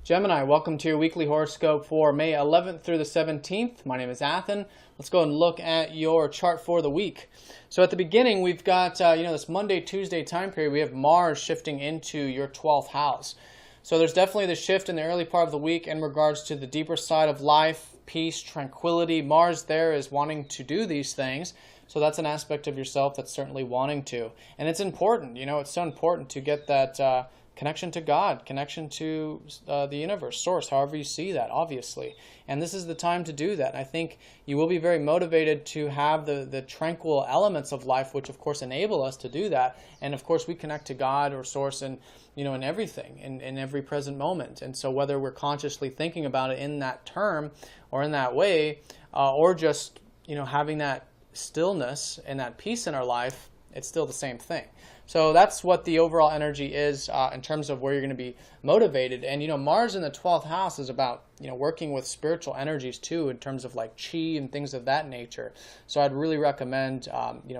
Gemini, welcome to your weekly horoscope for May 11th through the 17th. My name is Athen. Let's go and look at your chart for the week. So at the beginning, we've got, this Monday, Tuesday time period. We have Mars shifting into your 12th house. So there's definitely the shift in the early part of the week in regards to the deeper side of life, peace, tranquility. Mars there is wanting to do these things. So that's an aspect of yourself that's certainly wanting to. And it's important, it's so important to get that connection to God, connection to the universe, source, however you see that, obviously. And this is the time to do that. I think you will be very motivated to have the tranquil elements of life, which of course enable us to do that. And of course we connect to God or source in everything, in every present moment. And so whether we're consciously thinking about it in that term or in that way, or just, having that stillness and that peace in our life, it's still the same thing. So that's what the overall energy is in terms of where you're going to be motivated. And, Mars in the 12th house is about, working with spiritual energies too, in terms of like chi and things of that nature. So I'd really recommend,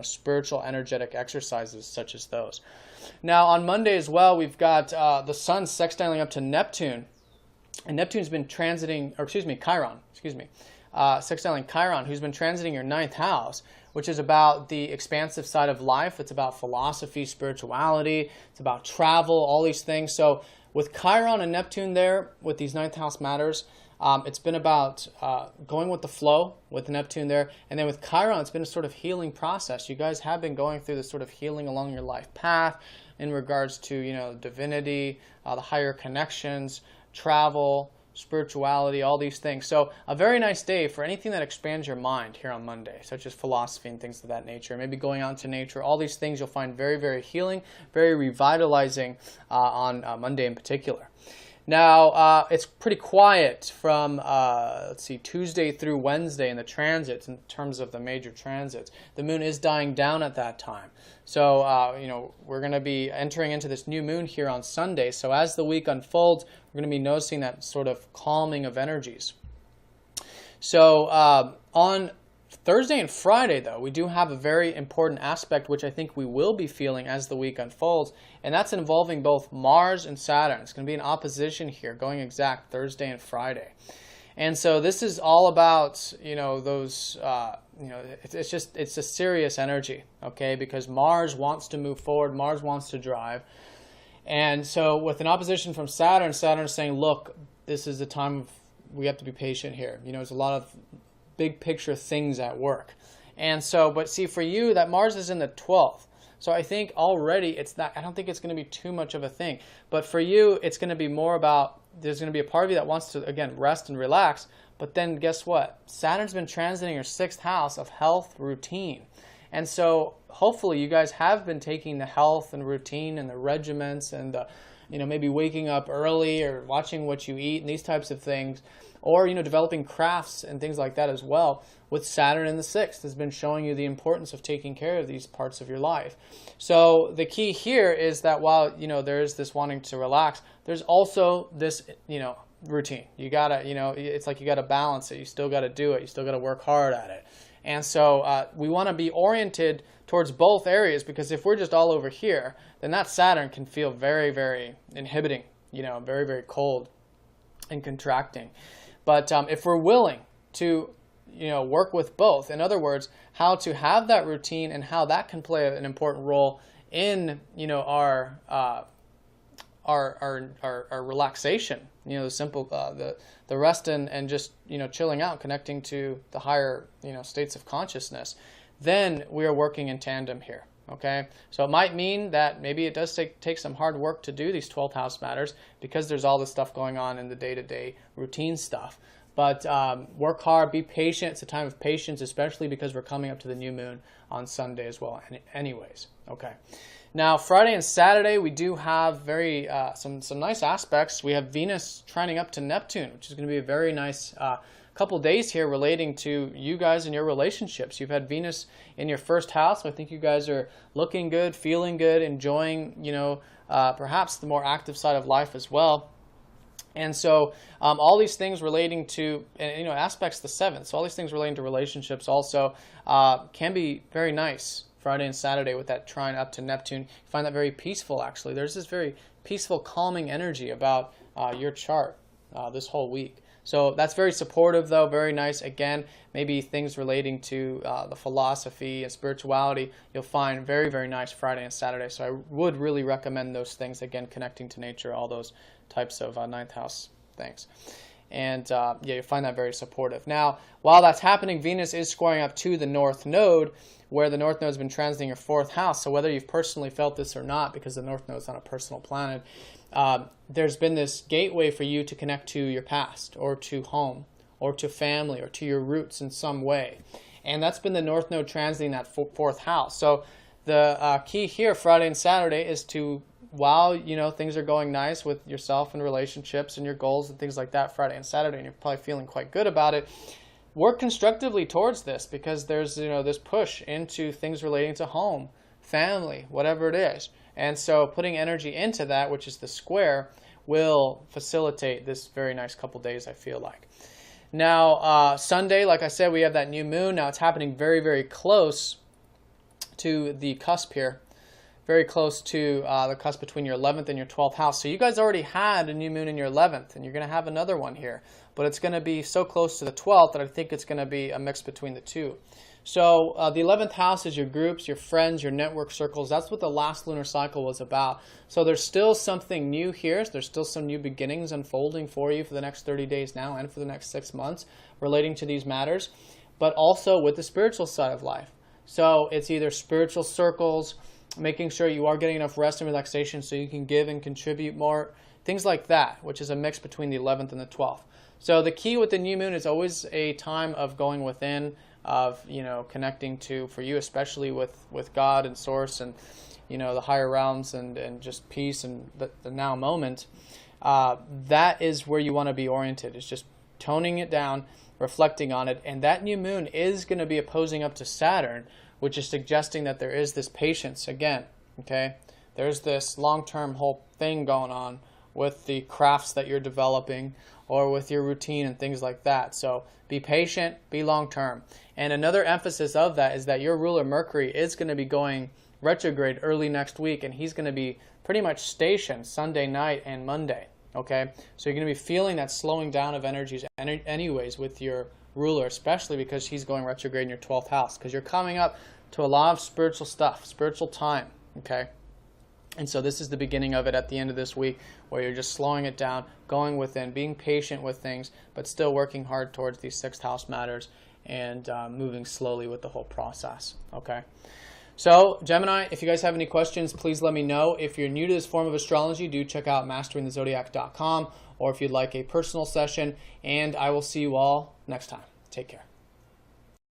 spiritual energetic exercises such as those. Now on Monday as well, we've got the sun sextiling up to Neptune. And Neptune's been transiting, Chiron, sextiling Chiron, who's been transiting your 9th house, which is about the expansive side of life. It's about philosophy, spirituality. It's about travel, all these things. So with Chiron and Neptune there, with these 9th house matters, it's been about going with the flow with Neptune there. And then with Chiron, it's been a sort of healing process. You guys have been going through this sort of healing along your life path in regards to, divinity, the higher connections, travel, spirituality, all these things. So a very nice day for anything that expands your mind here on Monday, such as philosophy and things of that nature. Maybe going out to nature. All these things you'll find very, very healing, very revitalizing on Monday in particular. Now, it's pretty quiet from, Tuesday through Wednesday in the transits, in terms of the major transits. The moon is dying down at that time. So, we're going to be entering into this new moon here on Sunday. So as the week unfolds, we're going to be noticing that sort of calming of energies. So on Thursday and Friday, though, we do have a very important aspect, which I think we will be feeling as the week unfolds, and that's involving both Mars and Saturn. It's going to be an opposition here, going exact Thursday and Friday. And so this is all about, those, it's a serious energy, okay, because Mars wants to move forward, Mars wants to drive. And so with an opposition from Saturn, Saturn is saying, look, this is the time we have to be patient here. There's a lot of big picture things at work. And so, but see, for you, that Mars is in the 12th. So I think already I don't think it's going to be too much of a thing. But for you, it's going to be more about, there's going to be a part of you that wants to, again, rest and relax. But then guess what? Saturn's been transiting your 6th house of health, routine. And so hopefully you guys have been taking the health and routine and the regiments and the, maybe waking up early or watching what you eat and these types of things, or, developing crafts and things like that as well. With Saturn in the 6th has been showing you the importance of taking care of these parts of your life. So the key here is that while, there is this wanting to relax, there's also this, routine. You gotta, it's like you gotta balance it. You still gotta do it. You still gotta work hard at it. And so we want to be oriented towards both areas, because if we're just all over here, then that Saturn can feel very, very inhibiting, very, very cold and contracting. But if we're willing to, work with both, in other words, how to have that routine and how that can play an important role in, our relaxation, the simple, the rest and just, chilling out, connecting to the higher, states of consciousness, then we are working in tandem here. Okay, so it might mean that maybe it does take some hard work to do these 12th house matters, because there's all this stuff going on in the day-to-day routine stuff. But work hard, be patient. It's a time of patience, especially because we're coming up to the new moon on Sunday as well. Anyways, okay. Now, Friday and Saturday, we do have very some nice aspects. We have Venus trining up to Neptune, which is going to be a very nice couple days here relating to you guys and your relationships. You've had Venus in your 1st house, so I think you guys are looking good, feeling good, enjoying, perhaps the more active side of life as well. And so all these things relating to, aspects of the 7th, so all these things relating to relationships also can be very nice Friday and Saturday with that trine up to Neptune. You find that very peaceful, actually. There's this very peaceful, calming energy about your chart. this whole week. So that's very supportive, though, very nice. Again, maybe things relating to the philosophy and spirituality, you'll find very, very nice Friday and Saturday. So I would really recommend those things, again, connecting to nature, all those types of ninth house things. And yeah, you'll find that very supportive. Now, while that's happening, Venus is squaring up to the North Node, where the North Node has been transiting your 4th house. So whether you've personally felt this or not, because the North Node is not a personal planet, there's been this gateway for you to connect to your past, or to home, or to family, or to your roots in some way. And that's been the North Node transiting that 4th house. So the key here, Friday and Saturday, is to, while things are going nice with yourself and relationships and your goals and things like that, Friday and Saturday, and you're probably feeling quite good about it, work constructively towards this, because there's this push into things relating to home, family, whatever it is. And so putting energy into that, which is the square, will facilitate this very nice couple days, I feel like. Now, Sunday, like I said, we have that new moon. Now it's happening very, very close to the cusp here. Very close to the cusp between your 11th and your 12th house. So you guys already had a new moon in your 11th, and you're going to have another one here. But it's going to be so close to the 12th that I think it's going to be a mix between the two. So the 11th house is your groups, your friends, your network circles. That's what the last lunar cycle was about. So there's still something new here. There's still some new beginnings unfolding for you for the next 30 days now and for the next 6 months relating to these matters, but also with the spiritual side of life. So it's either spiritual circles, making sure you are getting enough rest and relaxation so you can give and contribute more, things like that, which is a mix between the 11th and the 12th. So the key with the new moon is always a time of going within, of connecting to, for you especially, with God and Source and the higher realms and just peace and the now moment. That is where you want to be oriented. It's just toning it down, reflecting on it, and that new moon is going to be opposing up to Saturn, which is suggesting that there is this patience again. Okay, there's this long-term whole thing going on with the crafts that you're developing, or with your routine and things like that. So be patient, be long-term. And another emphasis of that is that your ruler Mercury is going to be going retrograde early next week, and he's going to be pretty much stationed Sunday night and Monday. Okay, so you're going to be feeling that slowing down of energies anyways with your ruler, especially because he's going retrograde in your 12th house, because you're coming up to a lot of spiritual stuff, spiritual time. Okay, and so this is the beginning of it at the end of this week, where you're just slowing it down, going within, being patient with things, but still working hard towards these 6th house matters and moving slowly with the whole process. Okay. So, Gemini, if you guys have any questions, please let me know. If you're new to this form of astrology, do check out masteringthezodiac.com, or if you'd like a personal session, and I will see you all next time. Take care.